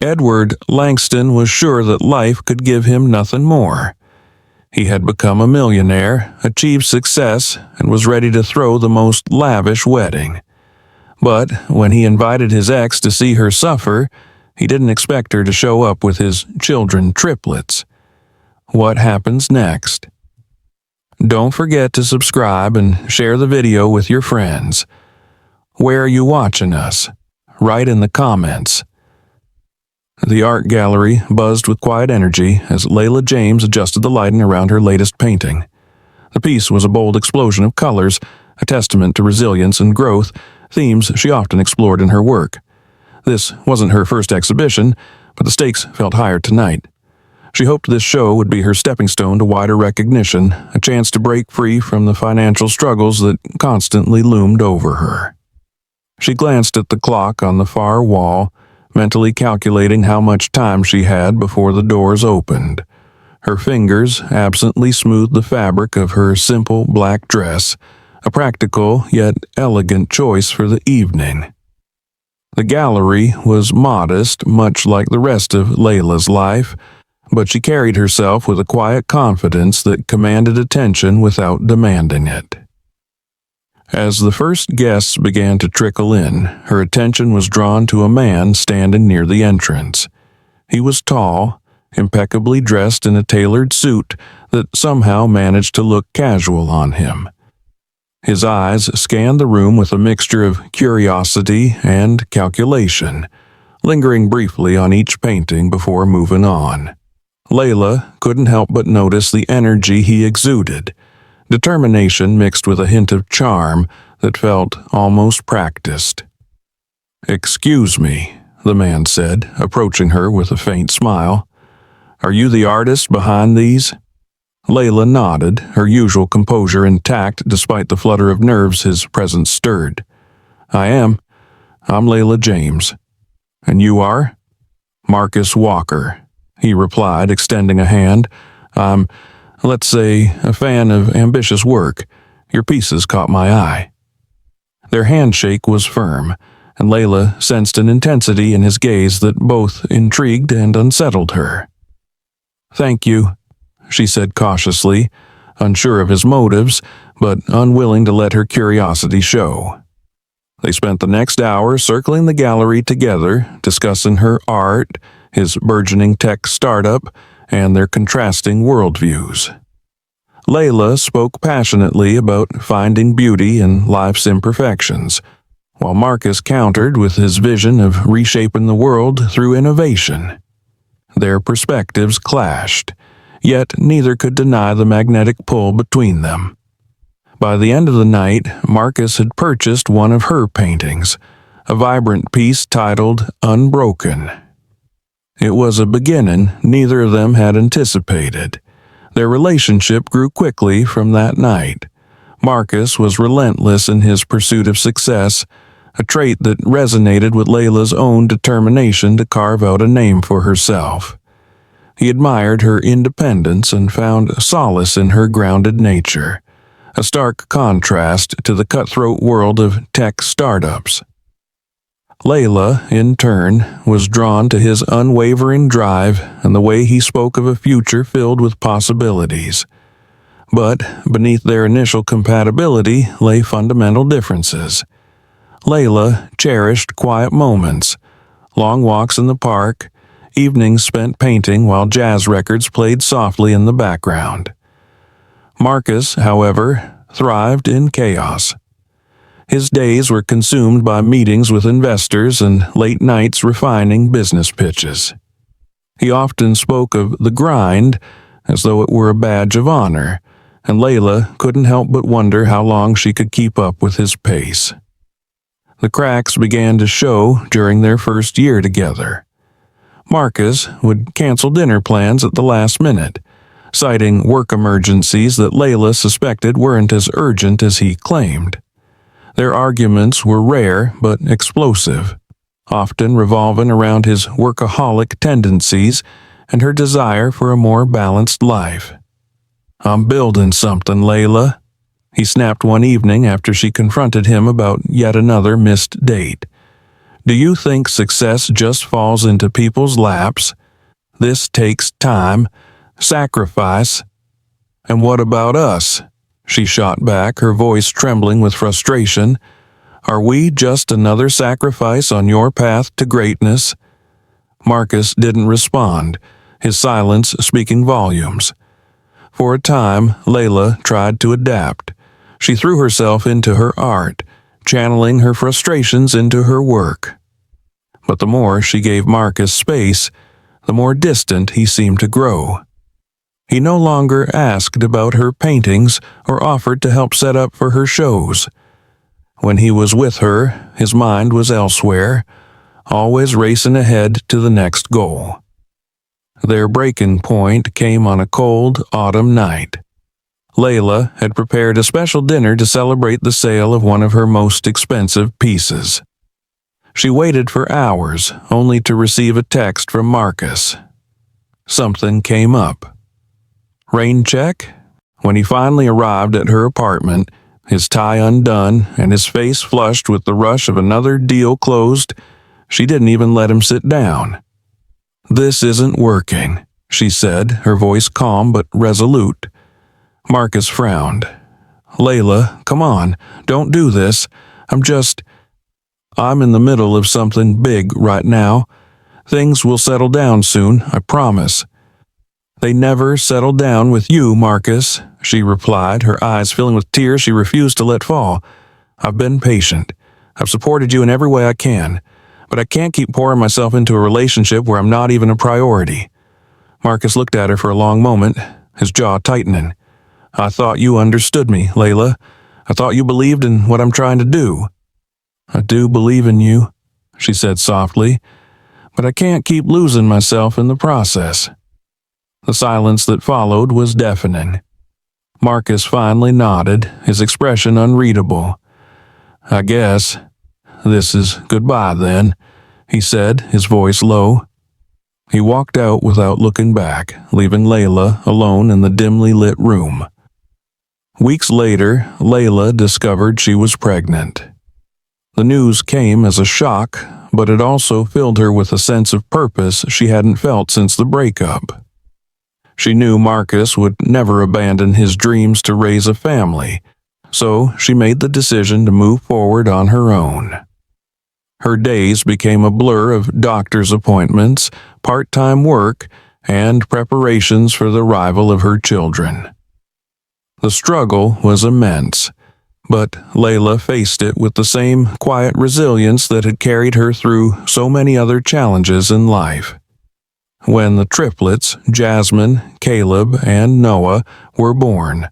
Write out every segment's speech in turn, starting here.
Edward Langston was sure that life could give him nothing more. He had become a millionaire, achieved success, and was ready to throw the most lavish wedding. But when he invited his ex to see her suffer, he didn't expect her to show up with his children triplets. What happens next? Don't forget to subscribe and share the video with your friends. Where are you watching us? Write in the comments. The art gallery buzzed with quiet energy as Layla James adjusted the lighting around her latest painting. The piece was a bold explosion of colors, a testament to resilience and growth, themes she often explored in her work. This wasn't her first exhibition, but the stakes felt higher tonight. She hoped this show would be her stepping stone to wider recognition, a chance to break free from the financial struggles that constantly loomed over her. She glanced at the clock on the far wall, mentally calculating how much time she had before the doors opened. Her fingers absently smoothed the fabric of her simple black dress, a practical yet elegant choice for the evening. The gallery was modest, much like the rest of Layla's life, but she carried herself with a quiet confidence that commanded attention without demanding it. As the first guests began to trickle in, her attention was drawn to a man standing near the entrance. He was tall, impeccably dressed in a tailored suit that somehow managed to look casual on him. His eyes scanned the room with a mixture of curiosity and calculation, lingering briefly on each painting before moving on. Layla couldn't help but notice the energy he exuded, determination mixed with a hint of charm that felt almost practiced. "Excuse me," the man said, approaching her with a faint smile. "Are you the artist behind these?" Layla nodded, her usual composure intact despite the flutter of nerves his presence stirred. "I am. I'm Layla James." "And you are?" "Marcus Walker," he replied, extending a hand. "I'm, let's say, a fan of ambitious work. Your pieces caught my eye." Their handshake was firm, and Layla sensed an intensity in his gaze that both intrigued and unsettled her. "Thank you," she said cautiously, unsure of his motives, but unwilling to let her curiosity show. They spent the next hour circling the gallery together, discussing her art, his burgeoning tech startup, and their contrasting worldviews. Layla spoke passionately about finding beauty in life's imperfections, while Marcus countered with his vision of reshaping the world through innovation. Their perspectives clashed, yet neither could deny the magnetic pull between them. By the end of the night, Marcus had purchased one of her paintings, a vibrant piece titled Unbroken. It was a beginning neither of them had anticipated. Their relationship grew quickly from that night. Marcus was relentless in his pursuit of success, a trait that resonated with Layla's own determination to carve out a name for herself. He admired her independence and found solace in her grounded nature, a stark contrast to the cutthroat world of tech startups. Layla, in turn, was drawn to his unwavering drive and the way he spoke of a future filled with possibilities. But beneath their initial compatibility lay fundamental differences. Layla cherished quiet moments, long walks in the park, evenings spent painting while jazz records played softly in the background. Marcus, however, thrived in chaos. His days were consumed by meetings with investors and late nights refining business pitches. He often spoke of the grind as though it were a badge of honor, and Layla couldn't help but wonder how long she could keep up with his pace. The cracks began to show during their first year together. Marcus would cancel dinner plans at the last minute, citing work emergencies that Layla suspected weren't as urgent as he claimed. Their arguments were rare but explosive, often revolving around his workaholic tendencies and her desire for a more balanced life. "I'm building something, Layla," he snapped one evening after she confronted him about yet another missed date. Do you think success just falls into people's laps? This takes time, sacrifice. And what about us? She shot back, her voice trembling with frustration. Are we just another sacrifice on your path to greatness? Marcus didn't respond, his silence speaking volumes. For a time, Layla tried to adapt. She threw herself into her art, channeling her frustrations into her work. But the more she gave Marcus space, the more distant he seemed to grow. He no longer asked about her paintings or offered to help set up for her shows. When he was with her, his mind was elsewhere, always racing ahead to the next goal. Their breaking point came on a cold autumn night. Layla had prepared a special dinner to celebrate the sale of one of her most expensive pieces. She waited for hours, only to receive a text from Marcus. Something came up. Rain check? When he finally arrived at her apartment, his tie undone and his face flushed with the rush of another deal closed, she didn't even let him sit down. "This isn't working," she said, her voice calm but resolute. Marcus frowned. "Layla, come on, don't do this. I'm in the middle of something big right now. Things will settle down soon, I promise." "They never settle down with you, Marcus," she replied, her eyes filling with tears she refused to let fall. "I've been patient. I've supported you in every way I can, but I can't keep pouring myself into a relationship where I'm not even a priority." Marcus looked at her for a long moment, his jaw tightening. "I thought you understood me, Layla. I thought you believed in what I'm trying to do." "I do believe in you," she said softly, "but I can't keep losing myself in the process." The silence that followed was deafening. Marcus finally nodded, his expression unreadable. "I guess this is goodbye then," he said, his voice low. He walked out without looking back, leaving Layla alone in the dimly lit room. Weeks later, Layla discovered she was pregnant. The news came as a shock, but it also filled her with a sense of purpose she hadn't felt since the breakup. She knew Marcus would never abandon his dreams to raise a family, so she made the decision to move forward on her own. Her days became a blur of doctor's appointments, part-time work, and preparations for the arrival of her children. The struggle was immense, but Layla faced it with the same quiet resilience that had carried her through so many other challenges in life. When the triplets, Jasmine, Caleb, and Noah, were born,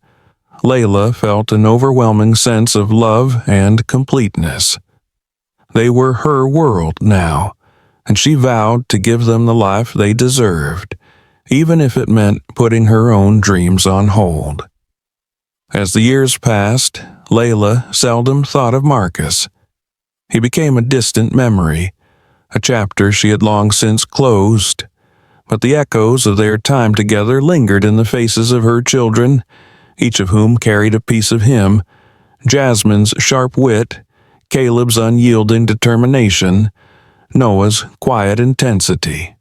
Layla felt an overwhelming sense of love and completeness. They were her world now, and she vowed to give them the life they deserved, even if it meant putting her own dreams on hold. As the years passed, Layla seldom thought of Marcus. He became a distant memory, a chapter she had long since closed, but the echoes of their time together lingered in the faces of her children, each of whom carried a piece of him, Jasmine's sharp wit, Caleb's unyielding determination, Noah's quiet intensity.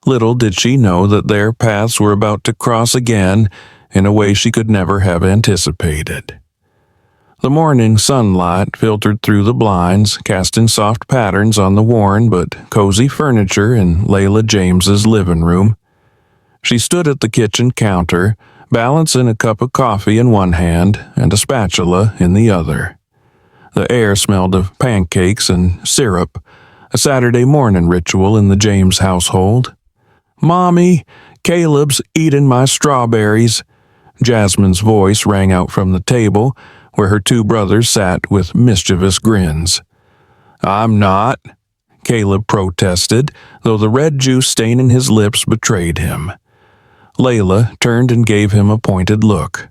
Little did she know that their paths were about to cross again in a way she could never have anticipated. The morning sunlight filtered through the blinds, casting soft patterns on the worn but cozy furniture in Layla James's living room. She stood at the kitchen counter, balancing a cup of coffee in one hand and a spatula in the other. The air smelled of pancakes and syrup, a Saturday morning ritual in the James household. "Mommy, Caleb's eating my strawberries." Jasmine's voice rang out from the table, where her two brothers sat with mischievous grins. "I'm not," Caleb protested, though the red juice staining his lips betrayed him. Layla turned and gave him a pointed look.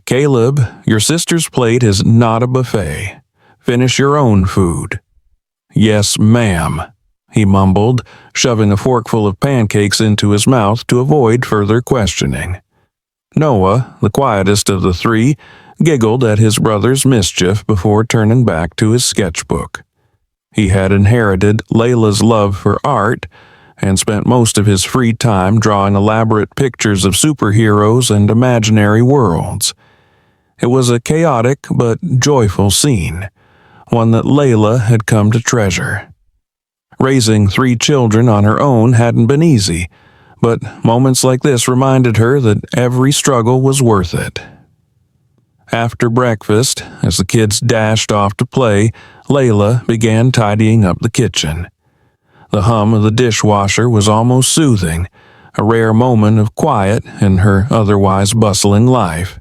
"Caleb, your sister's plate is not a buffet. Finish your own food." "Yes, ma'am," he mumbled, shoving a forkful of pancakes into his mouth to avoid further questioning. Noah, the quietest of the three, giggled at his brother's mischief before turning back to his sketchbook. He had inherited Layla's love for art and spent most of his free time drawing elaborate pictures of superheroes and imaginary worlds. It was a chaotic but joyful scene, one that Layla had come to treasure. Raising 3 children on her own hadn't been easy, but moments like this reminded her that every struggle was worth it. After breakfast, as the kids dashed off to play, Layla began tidying up the kitchen. The hum of the dishwasher was almost soothing, a rare moment of quiet in her otherwise bustling life.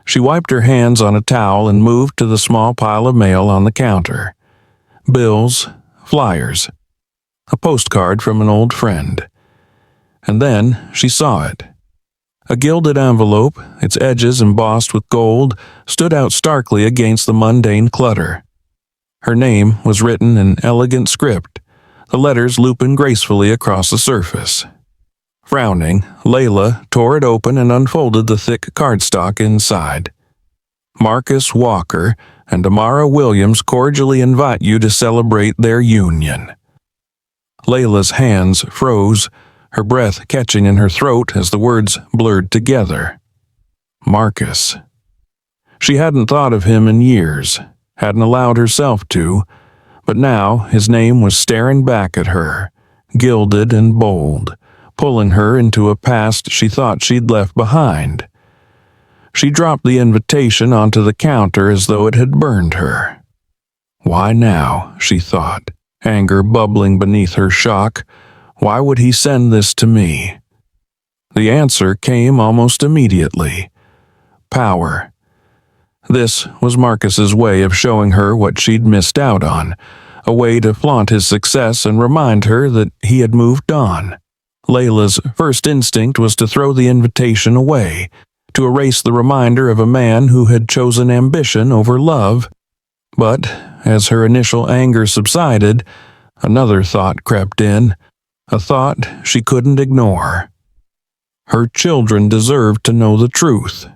She wiped her hands on a towel and moved to the small pile of mail on the counter. Bills, flyers, a postcard from an old friend. And then she saw it. A gilded envelope, its edges embossed with gold, stood out starkly against the mundane clutter. Her name was written in elegant script, the letters looping gracefully across the surface. Frowning, Layla tore it open and unfolded the thick cardstock inside. Marcus Walker and Amara Williams cordially invite you to celebrate their union. Layla's hands froze, her breath catching in her throat as the words blurred together. Marcus. She hadn't thought of him in years, hadn't allowed herself to, but now his name was staring back at her, gilded and bold, pulling her into a past she thought she'd left behind. She dropped the invitation onto the counter as though it had burned her. Why now, she thought, anger bubbling beneath her shock. Why would he send this to me? The answer came almost immediately. Power. This was Marcus's way of showing her what she'd missed out on, a way to flaunt his success and remind her that he had moved on. Layla's first instinct was to throw the invitation away, to erase the reminder of a man who had chosen ambition over love. But as her initial anger subsided, another thought crept in, a thought she couldn't ignore. Her children deserved to know the truth.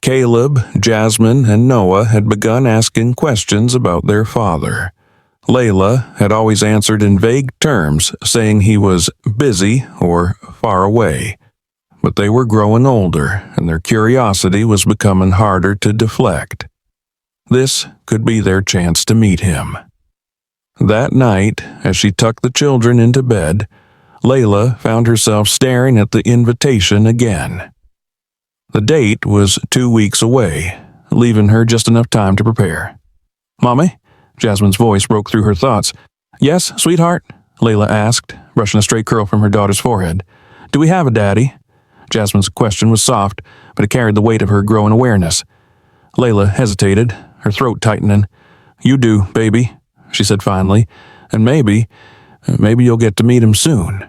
Caleb, Jasmine, and Noah had begun asking questions about their father. Layla had always answered in vague terms, saying he was busy or far away. But they were growing older, and their curiosity was becoming harder to deflect. This could be their chance to meet him. That night, as she tucked the children into bed, Layla found herself staring at the invitation again. The date was 2 weeks away, leaving her just enough time to prepare. "Mommy?" Jasmine's voice broke through her thoughts. "Yes, sweetheart?" Layla asked, brushing a stray curl from her daughter's forehead. "Do we have a daddy?" Jasmine's question was soft, but it carried the weight of her growing awareness. Layla hesitated, her throat tightening. "You do, baby," she said finally, "and maybe you'll get to meet him soon."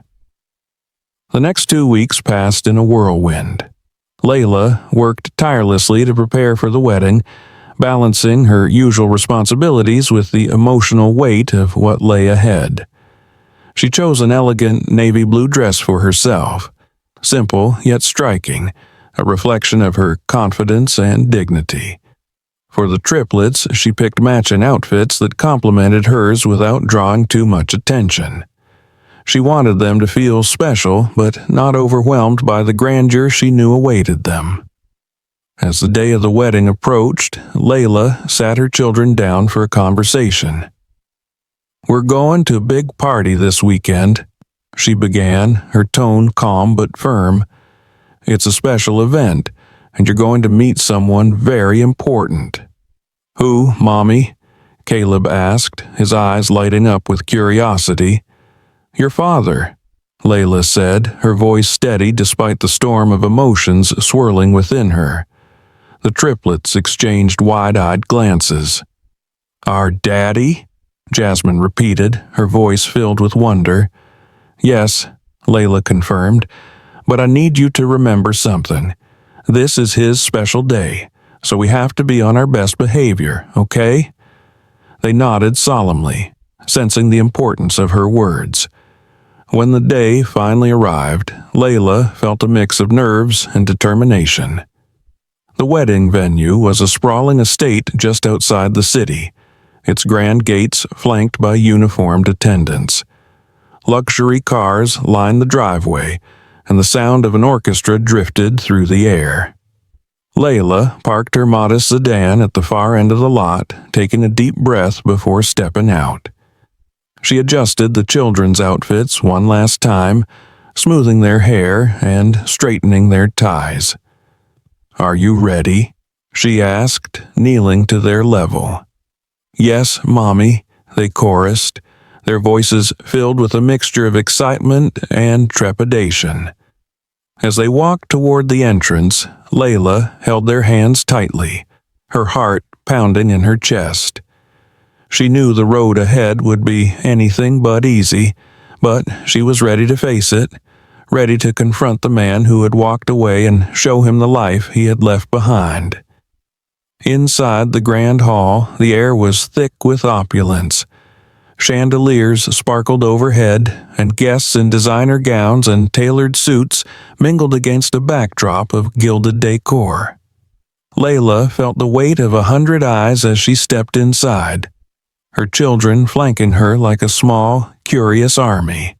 The next 2 weeks passed in a whirlwind. Layla worked tirelessly to prepare for the wedding, balancing her usual responsibilities with the emotional weight of what lay ahead. She chose an elegant navy blue dress for herself, simple yet striking, a reflection of her confidence and dignity. For the triplets, she picked matching outfits that complemented hers without drawing too much attention. She wanted them to feel special, but not overwhelmed by the grandeur she knew awaited them. As the day of the wedding approached, Layla sat her children down for a conversation. "We're going to a big party this weekend," she began, her tone calm but firm. "It's a special event, and you're going to meet someone very important." "Who, Mommy?" Caleb asked, his eyes lighting up with curiosity. "Your father," Layla said, her voice steady despite the storm of emotions swirling within her. The triplets exchanged wide-eyed glances. "Our daddy?" Jasmine repeated, her voice filled with wonder. "Yes," Layla confirmed, "but I need you to remember something. This is his special day, so we have to be on our best behavior, okay?" They nodded solemnly, sensing the importance of her words. When the day finally arrived, Layla felt a mix of nerves and determination. The wedding venue was a sprawling estate just outside the city. its grand gates flanked by uniformed attendants. Luxury cars lined the driveway, and the sound of an orchestra drifted through the air. Layla parked her modest sedan at the far end of the lot, taking a deep breath before stepping out. She adjusted the children's outfits one last time, smoothing their hair and straightening their ties. "Are you ready?" she asked, kneeling to their level. "Yes, Mommy," they chorused, their voices filled with a mixture of excitement and trepidation. As they walked toward the entrance, Layla held their hands tightly, her heart pounding in her chest. She knew the road ahead would be anything but easy, but she was ready to face it, ready to confront the man who had walked away and show him the life he had left behind. Inside the grand hall, the air was thick with opulence. Chandeliers sparkled overhead, and guests in designer gowns and tailored suits mingled against a backdrop of gilded decor. Layla felt the weight of 100 eyes as she stepped inside, her children flanking her like a small, curious army.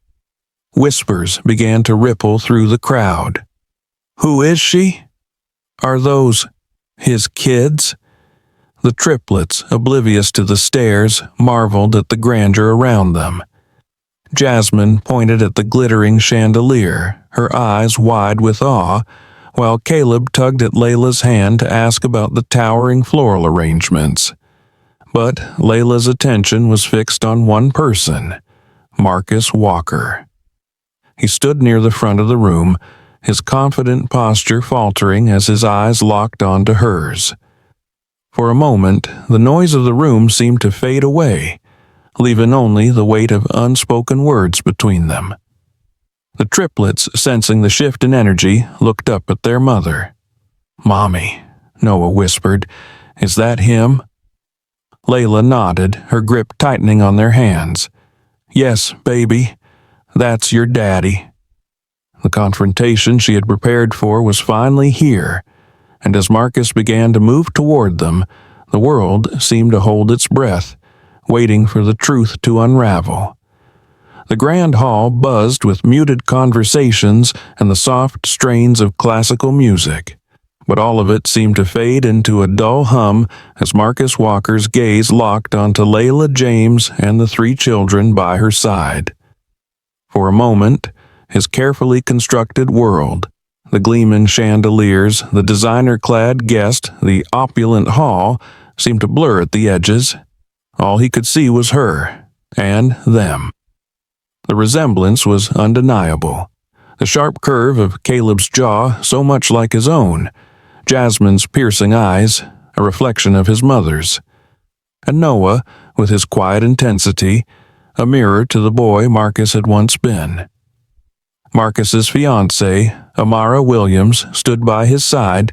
Whispers began to ripple through the crowd. "Who is she? Are those his kids?" The triplets, oblivious to the stares, marveled at the grandeur around them. Jasmine pointed at the glittering chandelier, her eyes wide with awe, while Caleb tugged at Layla's hand to ask about the towering floral arrangements. But Layla's attention was fixed on one person, Marcus Walker. He stood near the front of the room, his confident posture faltering as his eyes locked onto hers. For a moment, the noise of the room seemed to fade away, leaving only the weight of unspoken words between them. The triplets, sensing the shift in energy, looked up at their mother. "Mommy," Noah whispered, "is that him?" Layla nodded, her grip tightening on their hands. "Yes, baby, that's your daddy." The confrontation she had prepared for was finally here, and as Marcus began to move toward them, the world seemed to hold its breath, waiting for the truth to unravel. The grand hall buzzed with muted conversations and the soft strains of classical music, but all of it seemed to fade into a dull hum as Marcus Walker's gaze locked onto Layla James and the 3 children by her side. For a moment, his carefully constructed world, the gleaming chandeliers, the designer-clad guest, the opulent hall, seemed to blur at the edges. All he could see was her, and them. The resemblance was undeniable. The sharp curve of Caleb's jaw so much like his own, Jasmine's piercing eyes, a reflection of his mother's. And Noah, with his quiet intensity, a mirror to the boy Marcus had once been. Marcus's fiancée, Amara Williams, stood by his side,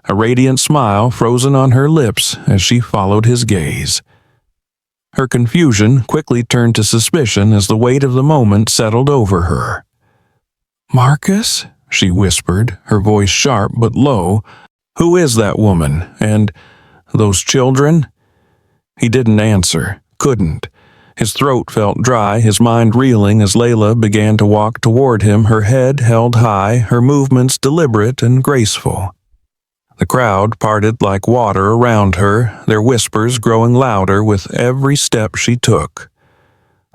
a radiant smile frozen on her lips as she followed his gaze. Her confusion quickly turned to suspicion as the weight of the moment settled over her. "Marcus?" she whispered, her voice sharp but low. "Who is that woman? And those children?" He didn't answer, couldn't. His throat felt dry, his mind reeling as Layla began to walk toward him, her head held high, her movements deliberate and graceful. The crowd parted like water around her, their whispers growing louder with every step she took.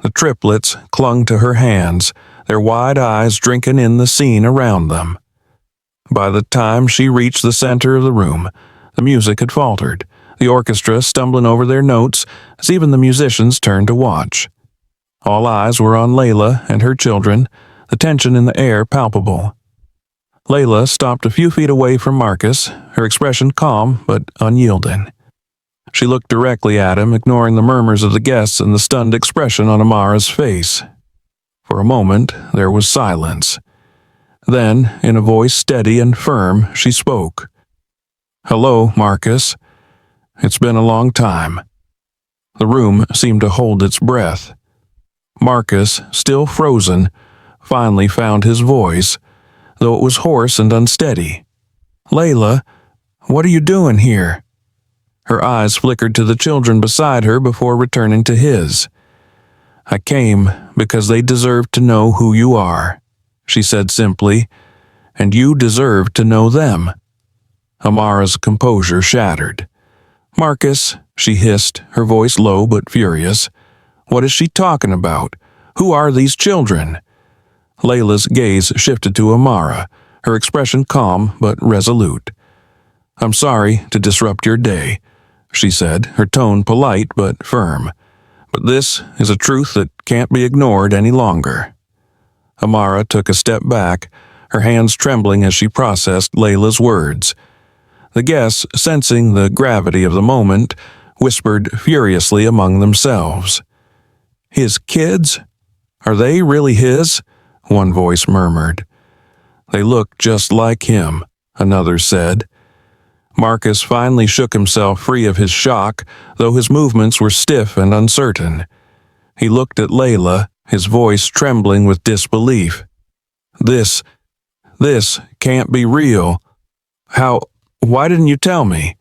The triplets clung to her hands, their wide eyes drinking in the scene around them. By the time she reached the center of the room, the music had faltered, the orchestra stumbling over their notes as even the musicians turned to watch. All eyes were on Layla and her children, the tension in the air palpable. Layla stopped a few feet away from Marcus, her expression calm but unyielding. She looked directly at him, ignoring the murmurs of the guests and the stunned expression on Amara's face. For a moment, there was silence. Then, in a voice steady and firm, she spoke. "Hello, Marcus. It's been a long time." The room seemed to hold its breath. Marcus, still frozen, finally found his voice, though it was hoarse and unsteady. "Layla, what are you doing here?" Her eyes flickered to the children beside her before returning to his. "I came because they deserve to know who you are," she said simply, "and you deserve to know them." Amara's composure shattered. "Marcus," she hissed, her voice low but furious, "what is she talking about? Who are these children?" Layla's gaze shifted to Amara, her expression calm but resolute. "I'm sorry to disrupt your day," she said, her tone polite but firm. "But this is a truth that can't be ignored any longer." Amara took a step back, her hands trembling as she processed Layla's words. The guests, sensing the gravity of the moment, whispered furiously among themselves. "His kids? Are they really his?" one voice murmured. "They look just like him," another said. Marcus finally shook himself free of his shock, though his movements were stiff and uncertain. He looked at Layla, his voice trembling with disbelief. This can't be real. Why didn't you tell me?"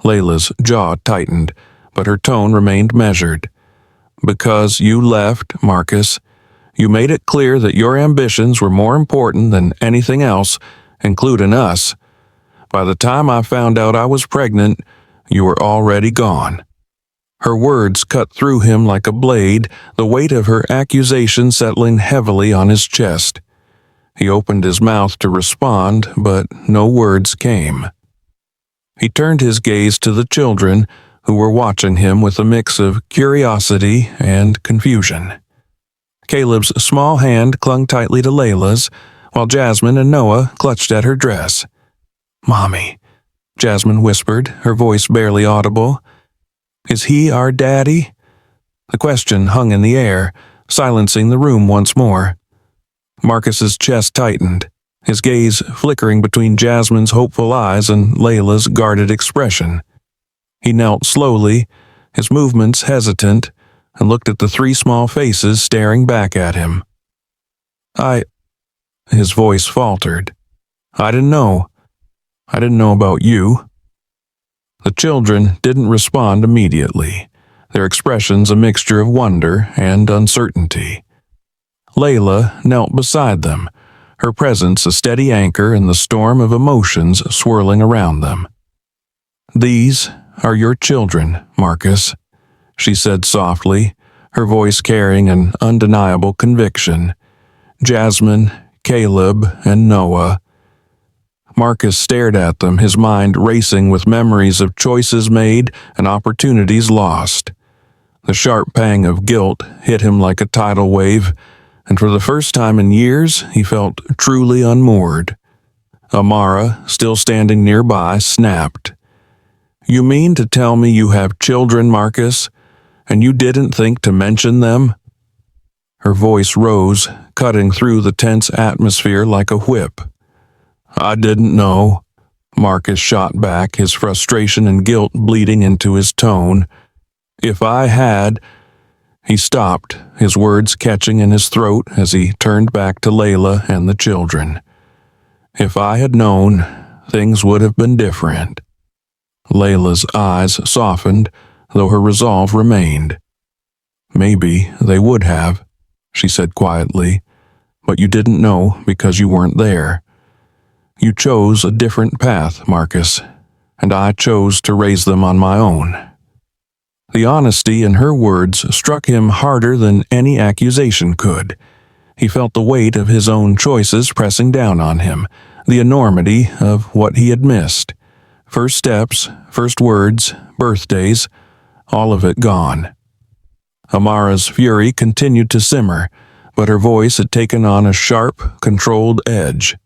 Layla's jaw tightened, but her tone remained measured. "Because you left, Marcus. You made it clear that your ambitions were more important than anything else, including us. By the time I found out I was pregnant, you were already gone." Her words cut through him like a blade, the weight of her accusation settling heavily on his chest. He opened his mouth to respond, but no words came. He turned his gaze to the children, who were watching him with a mix of curiosity and confusion. Caleb's small hand clung tightly to Layla's, while Jasmine and Noah clutched at her dress. "Mommy," Jasmine whispered, her voice barely audible. "Is he our daddy?" The question hung in the air, silencing the room once more. Marcus's chest tightened, his gaze flickering between Jasmine's hopeful eyes and Layla's guarded expression. He knelt slowly, his movements hesitant, and looked at the three small faces staring back at him. His voice faltered. I didn't know about you." The children didn't respond immediately, their expressions a mixture of wonder and uncertainty. Layla knelt beside them, her presence a steady anchor in the storm of emotions swirling around them. "These are your children, Marcus," she said softly, her voice carrying an undeniable conviction. "Jasmine, Caleb, and Noah." Marcus stared at them, his mind racing with memories of choices made and opportunities lost. The sharp pang of guilt hit him like a tidal wave, and for the first time in years he felt truly unmoored. Amara, still standing nearby, snapped. "You mean to tell me you have children, Marcus, and you didn't think to mention them?" Her voice rose, cutting through the tense atmosphere like a whip. "I didn't know," Marcus shot back, his frustration and guilt bleeding into his tone. "If I had—" He stopped, his words catching in his throat as he turned back to Layla and the children. "If I had known, things would have been different." Layla's eyes softened, though her resolve remained. "Maybe they would have," she said quietly, "but you didn't know because you weren't there. You chose a different path, Marcus, and I chose to raise them on my own." The honesty in her words struck him harder than any accusation could. He felt the weight of his own choices pressing down on him, the enormity of what he had missed. First steps, first words, birthdays, all of it gone. Amara's fury continued to simmer, but her voice had taken on a sharp, controlled edge.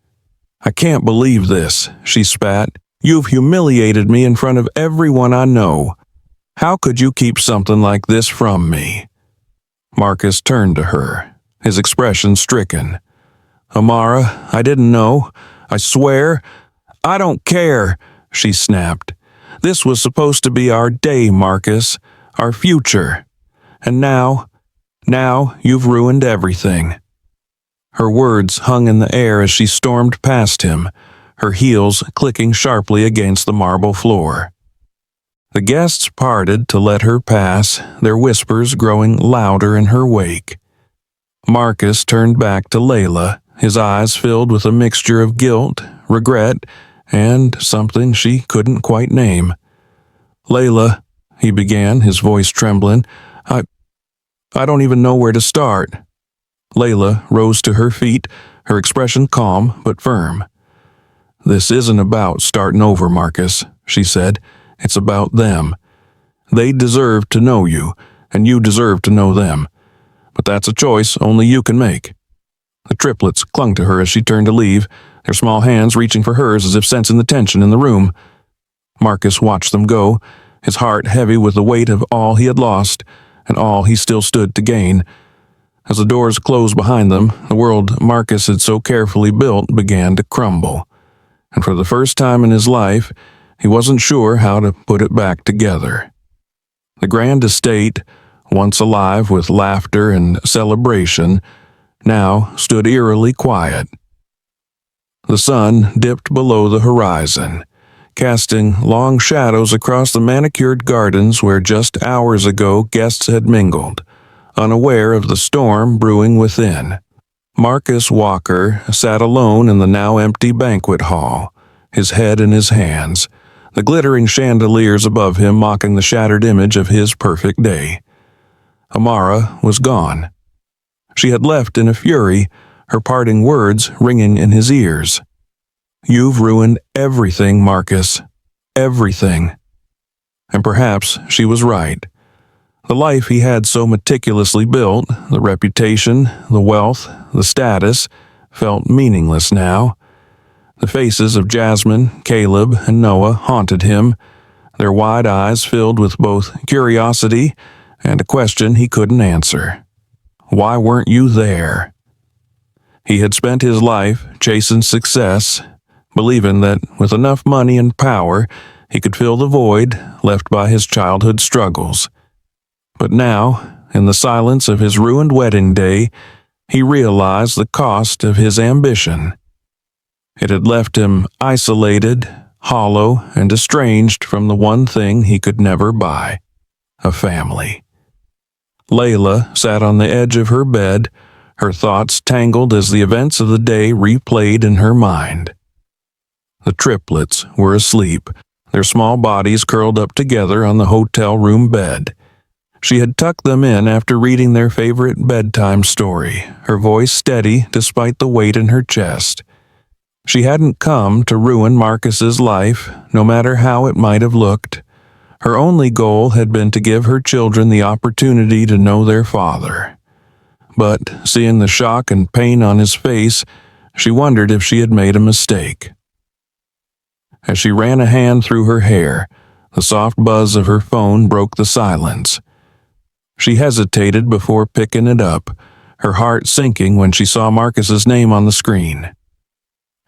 "I can't believe this," she spat. "You've humiliated me in front of everyone I know. How could you keep something like this from me?" Marcus turned to her, his expression stricken. "Amara, I didn't know. I swear. I don't care," she snapped. "This was supposed to be our day, Marcus, our future. And now you've ruined everything." Her words hung in the air as she stormed past him, her heels clicking sharply against the marble floor. The guests parted to let her pass, their whispers growing louder in her wake. Marcus turned back to Layla, his eyes filled with a mixture of guilt, regret, and something she couldn't quite name. "Layla," he began, his voice trembling, I don't even know where to start." Layla rose to her feet, her expression calm but firm. "This isn't about starting over, Marcus," she said. "It's about them. They deserve to know you, and you deserve to know them. But that's a choice only you can make." The triplets clung to her as she turned to leave, their small hands reaching for hers as if sensing the tension in the room. Marcus watched them go, his heart heavy with the weight of all he had lost, and all he still stood to gain. As the doors closed behind them, the world Marcus had so carefully built began to crumble. And for the first time in his life, he wasn't sure how to put it back together. The grand estate, once alive with laughter and celebration, now stood eerily quiet. The sun dipped below the horizon, casting long shadows across the manicured gardens where just hours ago guests had mingled, unaware of the storm brewing within. Marcus Walker sat alone in the now empty banquet hall, his head in his hands, the glittering chandeliers above him mocking the shattered image of his perfect day. Amara was gone. She had left in a fury, her parting words ringing in his ears. "You've ruined everything, Marcus. Everything." And perhaps she was right. The life he had so meticulously built, the reputation, the wealth, the status, felt meaningless now. The faces of Jasmine, Caleb, and Noah haunted him, their wide eyes filled with both curiosity and a question he couldn't answer. Why weren't you there? He had spent his life chasing success, believing that with enough money and power, he could fill the void left by his childhood struggles. But now, in the silence of his ruined wedding day, he realized the cost of his ambition. It had left him isolated, hollow, and estranged from the one thing he could never buy: a family. Layla sat on the edge of her bed, her thoughts tangled as the events of the day replayed in her mind. The triplets were asleep, their small bodies curled up together on the hotel room bed. She had tucked them in after reading their favorite bedtime story, her voice steady despite the weight in her chest. She hadn't come to ruin Marcus's life, no matter how it might have looked. Her only goal had been to give her children the opportunity to know their father. But, seeing the shock and pain on his face, she wondered if she had made a mistake. As she ran a hand through her hair, the soft buzz of her phone broke the silence. She hesitated before picking it up, her heart sinking when she saw Marcus's name on the screen.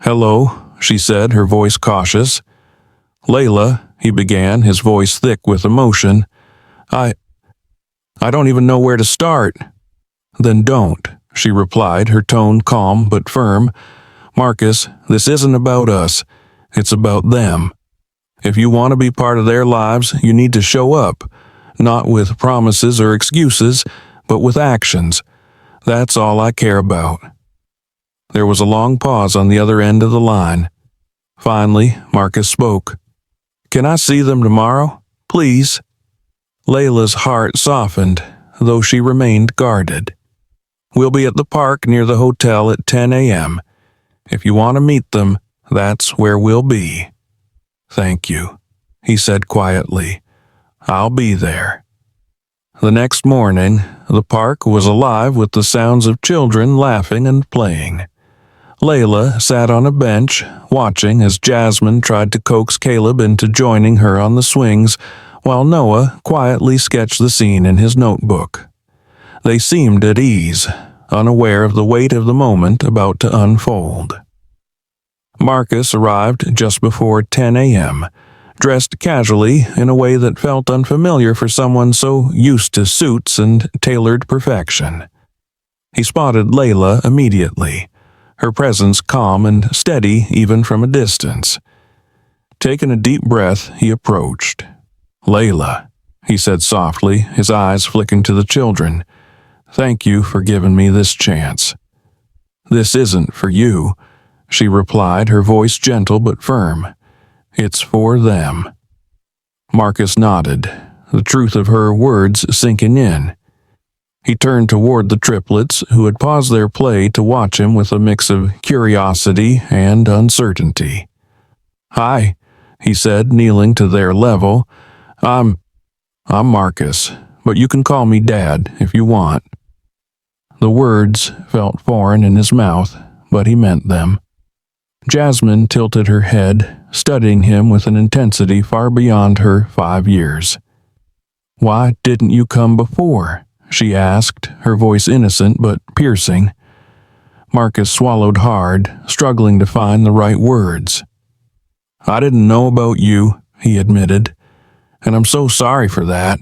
"Hello," she said, her voice cautious. "Layla," he began, his voice thick with emotion. I don't even know where to start." "Then don't," she replied, her tone calm but firm. "Marcus, this isn't about us. It's about them. If you want to be part of their lives, you need to show up, not with promises or excuses, but with actions. That's all I care about." There was a long pause on the other end of the line. Finally, Marcus spoke. "Can I see them tomorrow? Please?" Layla's heart softened, though she remained guarded. "We'll be at the park near the hotel at 10 a.m. If you want to meet them, that's where we'll be." "Thank you," he said quietly. "I'll be there." The next morning, the park was alive with the sounds of children laughing and playing. Layla sat on a bench, watching as Jasmine tried to coax Caleb into joining her on the swings, while Noah quietly sketched the scene in his notebook. They seemed at ease, unaware of the weight of the moment about to unfold. Marcus arrived just before 10 a.m., dressed casually in a way that felt unfamiliar for someone so used to suits and tailored perfection. He spotted Layla immediately, her presence calm and steady even from a distance. Taking a deep breath, he approached. "Layla," he said softly, his eyes flicking to the children. "Thank you for giving me this chance." "This isn't for you," she replied, her voice gentle but firm. "It's for them." Marcus nodded, the truth of her words sinking in. He turned toward the triplets, who had paused their play to watch him with a mix of curiosity and uncertainty. "Hi," he said, kneeling to their level. I'm Marcus, but you can call me Dad if you want." The words felt foreign in his mouth, but he meant them. Jasmine tilted her head, studying him with an intensity far beyond her 5 years. "Why didn't you come before?" she asked, her voice innocent but piercing. Marcus swallowed hard, struggling to find the right words. "I didn't know about you," he admitted, "and I'm so sorry for that.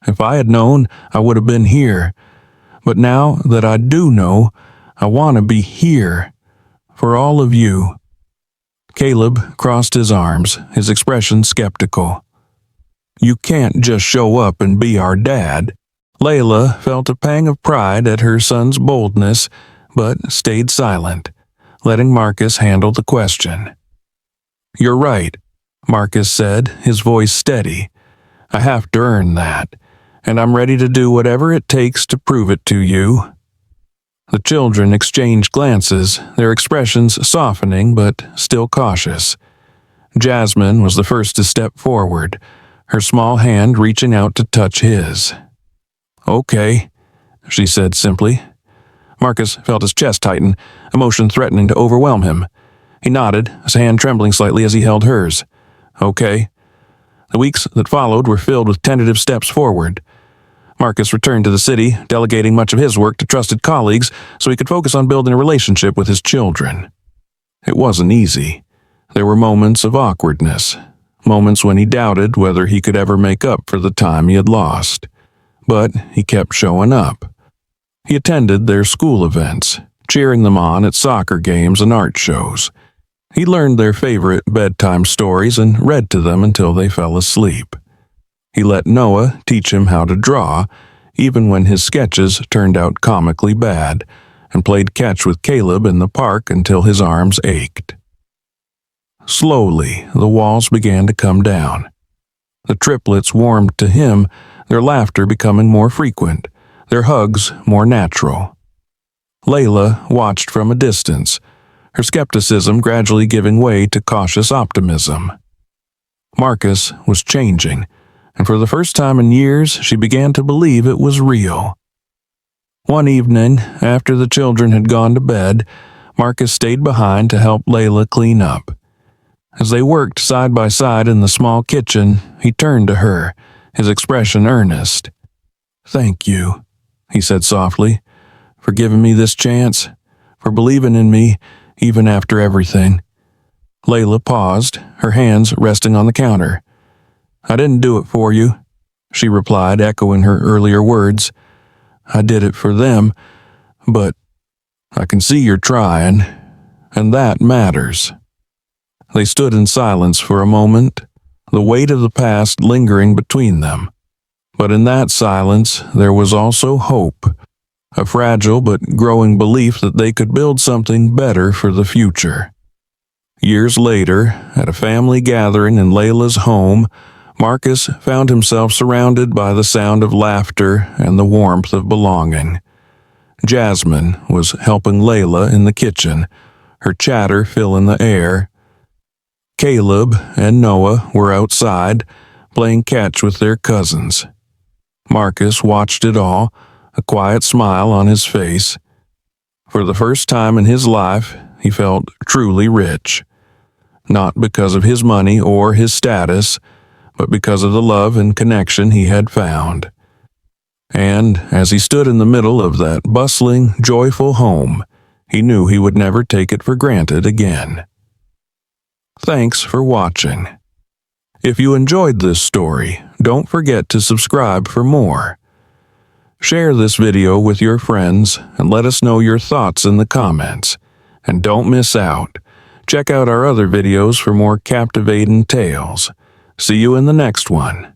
If I had known, I would have been here. But now that I do know, I want to be here. For all of you." Caleb crossed his arms, his expression skeptical. "You can't just show up and be our dad." Layla felt a pang of pride at her son's boldness, but stayed silent, letting Marcus handle the question. "You're right," Marcus said, his voice steady. "I have to earn that, and I'm ready to do whatever it takes to prove it to you." The children exchanged glances, their expressions softening but still cautious. Jasmine was the first to step forward, her small hand reaching out to touch his. "Okay," she said simply. Marcus felt his chest tighten, emotion threatening to overwhelm him. He nodded, his hand trembling slightly as he held hers. "Okay." The weeks that followed were filled with tentative steps forward. Marcus returned to the city, delegating much of his work to trusted colleagues so he could focus on building a relationship with his children. It wasn't easy. There were moments of awkwardness, moments when he doubted whether he could ever make up for the time he had lost. But he kept showing up. He attended their school events, cheering them on at soccer games and art shows. He learned their favorite bedtime stories and read to them until they fell asleep. He let Noah teach him how to draw, even when his sketches turned out comically bad, and played catch with Caleb in the park until his arms ached. Slowly, the walls began to come down. The triplets warmed to him, their laughter becoming more frequent, their hugs more natural. Layla watched from a distance, her skepticism gradually giving way to cautious optimism. Marcus was changing, and for the first time in years she began to believe it was real. One evening, after the children had gone to bed, Marcus stayed behind to help Layla clean up. As they worked side by side in the small kitchen, he turned to her, his expression earnest. "Thank you," he said softly, "for giving me this chance, for believing in me, even after everything." Layla paused, her hands resting on the counter. "I didn't do it for you," she replied, echoing her earlier words. "I did it for them, but I can see you're trying, and that matters." They stood in silence for a moment, the weight of the past lingering between them. But in that silence there was also hope, a fragile but growing belief that they could build something better for the future. Years later, at a family gathering in Layla's home, Marcus found himself surrounded by the sound of laughter and the warmth of belonging. Jasmine was helping Layla in the kitchen, her chatter filling the air. Caleb and Noah were outside, playing catch with their cousins. Marcus watched it all, a quiet smile on his face. For the first time in his life, he felt truly rich. Not because of his money or his status, but because of the love and connection he had found. And as he stood in the middle of that bustling, joyful home, he knew he would never take it for granted again. Thanks for watching. If you enjoyed this story, don't forget to subscribe for more. Share this video with your friends and let us know your thoughts in the comments. And don't miss out. Check out our other videos for more captivating tales. See you in the next one.